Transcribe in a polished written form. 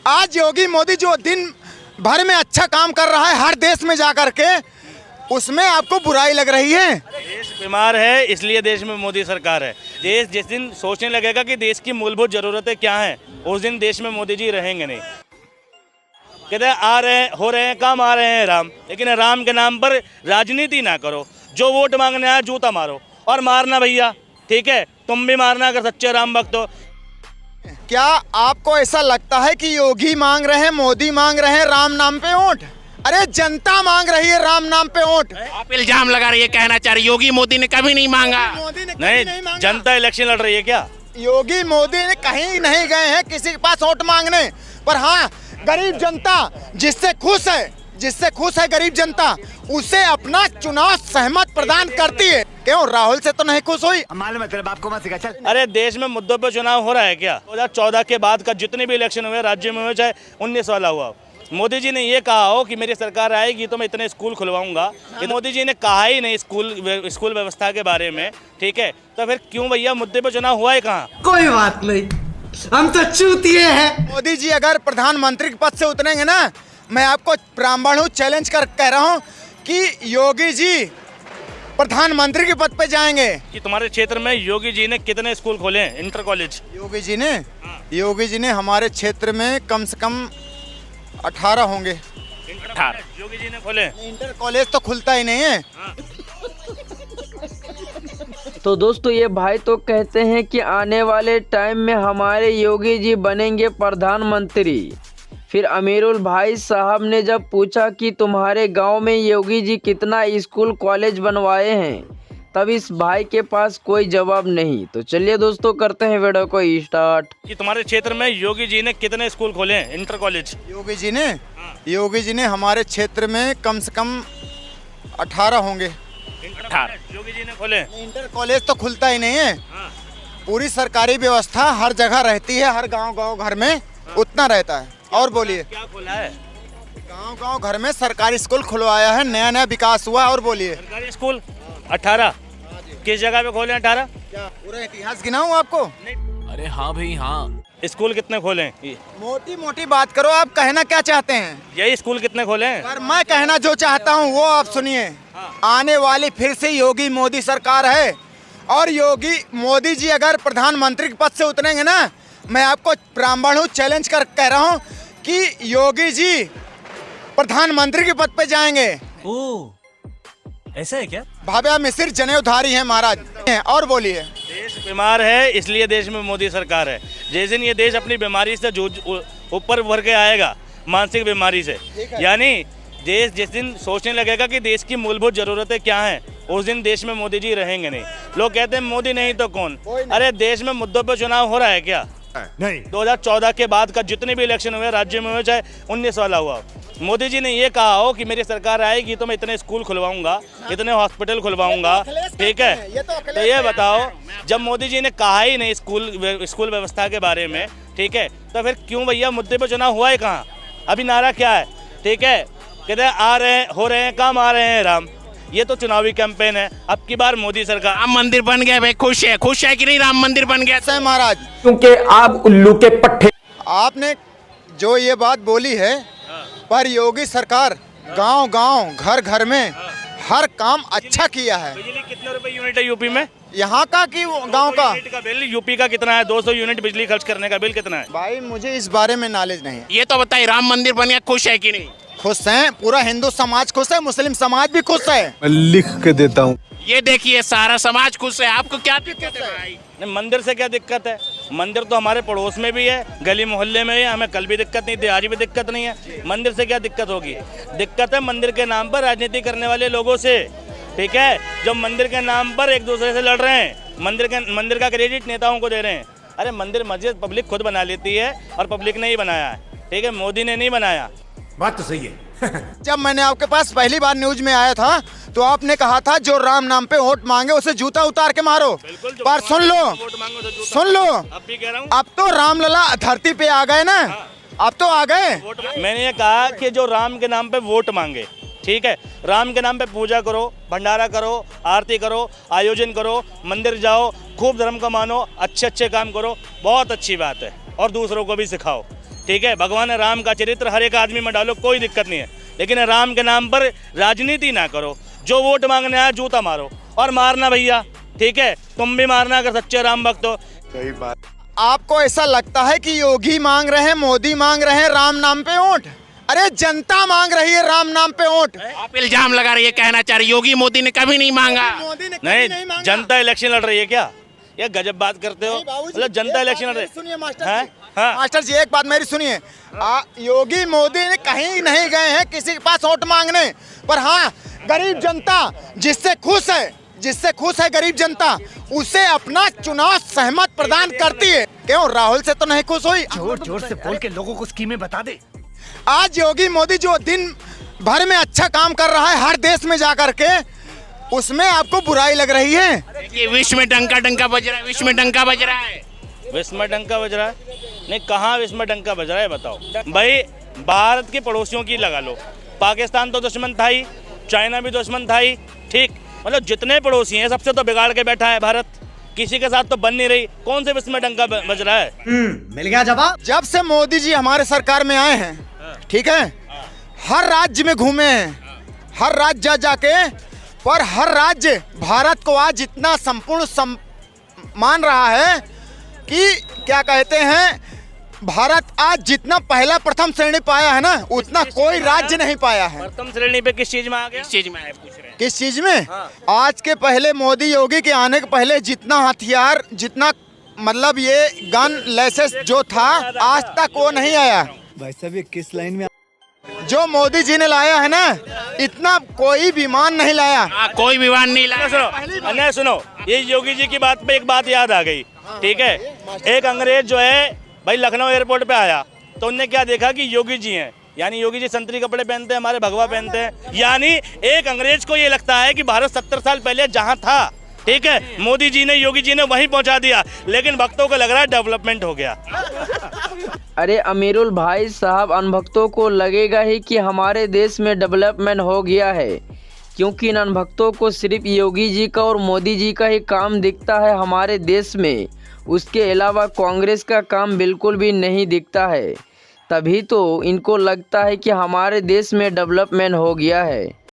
आज योगी मोदी जो दिन भर में अच्छा काम कर रहा है हर देश में जाकर के, उसमें आपको बुराई लग रही है। देश बीमार है इसलिए देश में मोदी सरकार है। देश जिस दिन सोचने लगेगा कि देश की मूलभूत जरूरतें क्या हैं, उस दिन देश में मोदी जी रहेंगे नहीं। कहते हैं आ रहे हैं, हो रहे हैं काम, आ रहे हैं राम, लेकिन राम के नाम पर राजनीति ना करो। जो वोट मांगने आया जूता मारो, और मारना भैया, ठीक है, तुम भी मारना अगर सच्चे राम भक्त हो। क्या आपको ऐसा लगता है कि योगी मांग रहे हैं, मोदी मांग रहे हैं राम नाम पे वोट? अरे जनता मांग रही है राम नाम पे वोट। आप इल्जाम लगा रही है, कहना चाह रही योगी मोदी ने कभी नहीं मांगा। मोदी ने कभी नहीं, मांगा। जनता इलेक्शन लड़ रही है क्या? योगी मोदी ने कहीं नहीं गए हैं किसी के पास वोट मांगने, पर हाँ गरीब जनता जिससे खुश है गरीब जनता, उसे अपना चुनाव सहमत प्रदान करती है। क्यों राहुल से तो नहीं खुश हुई? मालूम है तेरे बाप को मत सिखा चल। अरे देश में मुद्दों पर चुनाव हो रहा है क्या? 2014 के बाद का जितने भी इलेक्शन हुए राज्य में हुए, चाहे 19 वाला हुआ, मोदी जी ने ये कहा हो कि मेरी सरकार आएगी तो मैं इतने स्कूल खुलवाऊंगा, ये मोदी जी ने कहा ही नहीं स्कूल व्यवस्था के बारे में, ठीक है? तो फिर क्यों भैया मुद्दे पर चुनाव हुआ है कहाँ? कोई बात नहीं, हम तो चूतिए हैं। मोदी जी अगर प्रधानमंत्री के पद से उतरेंगे ना, मैं आपको ब्राह्मण चैलेंज कर कह रहा हूँ कि योगी जी प्रधानमंत्री के पद पे जाएंगे। कि तुम्हारे क्षेत्र में योगी जी ने कितने स्कूल खोले हैं, इंटर कॉलेज? योगी जी ने हमारे क्षेत्र में कम से कम 18 होंगे। योगी जी ने खोले। इंटर कॉलेज तो खुलता ही नहीं है। तो दोस्तों ये भाई तो कहते हैं कि आने वाले टाइम में हमारे योगी जी बनेंगे प्रधानमंत्री। फिर अमीरुल भाई साहब ने जब पूछा कि तुम्हारे गांव में योगी जी कितना स्कूल कॉलेज बनवाए हैं, तब इस भाई के पास कोई जवाब नहीं। तो चलिए दोस्तों करते हैं वीडियो को स्टार्ट। कि तुम्हारे क्षेत्र में योगी जी ने कितने स्कूल खोले हैं, इंटर कॉलेज? योगी जी ने हमारे क्षेत्र में कम से कम 18 होंगे। योगी जी ने खोले। इंटर कॉलेज तो खुलता ही नहीं है। पूरी सरकारी व्यवस्था हर जगह रहती है, हर गांव घर में उतना रहता है। और बोलिए क्या खोला है? गांव घर में सरकारी स्कूल खुलवाया है, नया नया विकास हुआ। और बोलिए सरकारी स्कूल 18 किस जगह पे खोले? 18 क्या पूरा इतिहास गिनाऊं आपको? अरे हाँ भाई हाँ। स्कूल कितने खोले हैं? मोटी मोटी बात करो, आप कहना क्या चाहते हैं? यही स्कूल कितने खोले हैं? पर मैं कहना जो चाहता हूँ वो आप सुनिए। आने वाली फिर से योगी मोदी सरकार है, और योगी मोदी जी अगर प्रधानमंत्री के पद से उतरेंगे ना, मैं आपको ब्राह्मण चैलेंज कर कह रहा हूँ कि योगी जी प्रधानमंत्री के पद पे जाएंगे। ऐसा है क्या? भाभा मिसिर जनेऊधारी हैं महाराज। और बोलिए देश बीमार है इसलिए देश में मोदी सरकार है। जिस दिन ये देश अपनी बीमारी से ऊपर उभर के आएगा, मानसिक बीमारी से, यानी देश जिस दिन सोचने लगेगा कि देश की मूलभूत जरूरतें क्या हैं, उस दिन देश में मोदी जी रहेंगे नहीं। लोग कहते हैं मोदी नहीं तो कौन? अरे देश में मुद्दों पर चुनाव हो रहा है क्या? नहीं। 2014 के बाद का जितने भी इलेक्शन हुए राज्य में हुए, चाहे 19 वाला हुआ, मोदी जी ने ये कहा हो कि मेरी सरकार आएगी तो मैं इतने स्कूल खुलवाऊंगा, इतने हॉस्पिटल खुलवाऊंगा, ठीक है? तो ये बताओ, जब मोदी जी ने कहा ही नहीं स्कूल व्यवस्था के बारे में, ठीक है, तो फिर क्यों भैया मुद्दे पर चुनाव हुआ है कहाँ? अभी नारा क्या है, ठीक है? कहते हैं आ रहे हैं, हो रहे हैं काम, आ रहे हैं राम। ये तो चुनावी कैंपेन है। अब की बार मोदी सरकार। राम मंदिर बन गया भाई, खुश है कि नहीं? राम मंदिर बन गया सही महाराज, क्योंकि आप उल्लू के पट्टे। आपने जो ये बात बोली है, पर योगी सरकार गांव घर घर में हर काम अच्छा किया है। बिजली कितने रुपए यूनिट है यूपी में? यहाँ का कि गांव का? यूनिट का बिल यूपी का कितना है? 200 यूनिट बिजली खर्च करने का बिल कितना है? भाई मुझे इस बारे में नॉलेज नहीं है। ये तो बताइए, राम मंदिर बन गया, खुश है कि नहीं? खुश हैं, पूरा हिंदू समाज खुश है, मुस्लिम समाज भी खुश है। मैं लिख के देता हूँ। ये देखिए सारा समाज खुश है, आपको क्या दिक्कत है भाई? नहीं, मंदिर से क्या दिक्कत है? मंदिर तो हमारे पड़ोस में भी है, गली मोहल्ले में है, हमें कल भी दिक्कत नहीं थी, आज भी दिक्कत नहीं है। मंदिर से क्या दिक्कत होगी? दिक्कत है मंदिर के नाम पर राजनीति करने वाले लोगों से, ठीक है, जो मंदिर के नाम पर एक दूसरे से लड़ रहे हैं, मंदिर का क्रेडिट नेताओं को दे रहे हैं। अरे मंदिर मस्जिद पब्लिक खुद बना लेती है, और पब्लिक ने ही बनाया है, ठीक है? मोदी ने नहीं बनाया। बात तो सही है। जब मैंने आपके पास पहली बार न्यूज में आया था, तो आपने कहा था जो राम नाम पे वोट मांगे उसे जूता उतार के मारो। पर सुन लो, अब भी कह रहा हूँ, अब तो रामलला धरती पे आ गए ना, अब तो आ गए। मैंने ये कहा कि जो राम के नाम पे वोट मांगे, ठीक है, राम के नाम पे पूजा करो, भंडारा करो, आरती करो, आयोजन करो, मंदिर जाओ, खूब धर्म का मानो, अच्छे काम करो, बहुत अच्छी बात है, और दूसरों को भी सिखाओ। ठीक है, भगवान राम का चरित्र हर एक आदमी में डालो, कोई दिक्कत नहीं है, लेकिन राम के नाम पर राजनीति ना करो। जो वोट मांगने आया जूता मारो और मारना भैया, ठीक है, तुम भी मारना अगर सच्चे राम भक्त हो। सही बात। आपको ऐसा लगता है कि योगी मांग रहे हैं, मोदी मांग रहे हैं राम नाम पे वोट? अरे जनता मांग रही है राम नाम पे वोट। आप इल्जाम लगा रही है, कहना चाह रही योगी मोदी ने कभी नहीं मांगा। मोदी ने कभी नहीं, मांगा। जनता इलेक्शन लड़ रही है क्या? ये गजब बात करते हो। मतलब जनता इलेक्शन लड़ रही है। सुनिए मास्टर हैं? जी, हाँ। मास्टर जी एक बात मेरी सुनिए। योगी मोदी ने कहीं नहीं गए हैं किसी के पास वोट मांगने, पर हाँ गरीब जनता जिससे खुश है गरीब जनता, उसे अपना चुनाव सहमत प्रदान करती है। क्यों राहुल से तो नहीं खुश हुई? जोर जोर से बोल के लोगों को स्कीमें बता दे। आज योगी मोदी जो दिन भर में अच्छा काम कर रहा है हर देश में जाकर के, उसमें आपको बुराई लग रही है? ये विश्व में डंका बज रहा है, विश्व में डंका बज रहा है। विश्व में डंका बज रहा है? नहीं, कहाँ विश्व में डंका बज रहा है बताओ भाई। भारत के पड़ोसियों की लगा लो, पाकिस्तान तो दुश्मन था ही, चाइना भी दुश्मन था ही, ठीक, मतलब जितने पड़ोसी हैं सबसे तो बिगाड़ के बैठा है भारत, किसी के साथ तो बन नहीं रही। कौन से विश्व में डंका बज रहा है? मिल गया जवाब। जब से मोदी जी हमारे सरकार में आए हैं, ठीक है, हर राज्य में घूमे हैं, हर राज्य जाके, पर हर राज्य भारत को आज इतना संपूर्ण मान रहा है कि क्या कहते हैं, भारत आज जितना पहला प्रथम श्रेणी पाया है ना, उतना कोई राज्य नहीं पाया है। प्रथम श्रेणी पे किस चीज में आ गया? किस चीज में है पूछ रहे हैं? किस चीज में? आज के पहले मोदी योगी के आने के पहले जितना हथियार, जितना मतलब ये गन लाइसेंस जो था, आज तक वो नहीं आया। भाई साहब ये किस लाइन में? जो मोदी जी ने लाया है ना, इतना कोई विमान नहीं लाया। हाँ, कोई विमान नहीं लगा। नहीं सुनो, ये योगी जी की बात पे एक बात याद आ गई, ठीक है। एक अंग्रेज जो है भाई लखनऊ एयरपोर्ट पे आया, तो उनने क्या देखा कि योगी जी हैं, यानी योगी जी संतरी कपड़े पहनते हैं, हमारे भगवा पहनते हैं, यानी एक अंग्रेज को ये लगता है कि भारत 70 साल पहले जहाँ था, ठीक है, मोदी जी ने, योगी जी ने वहीं पहुँचा दिया, लेकिन भक्तों को लग रहा है डेवलपमेंट हो गया। अरे अमीरुल भाई साहब, अनभक्तों को लगेगा ही कि हमारे देश में डेवलपमेंट हो गया है, क्योंकि इन अनभक्तों को सिर्फ योगी जी का और मोदी जी का ही काम दिखता है हमारे देश में। उसके अलावा कांग्रेस का काम बिल्कुल भी नहीं दिखता है, तभी तो इनको लगता है कि हमारे देश में डेवलपमेंट हो गया है।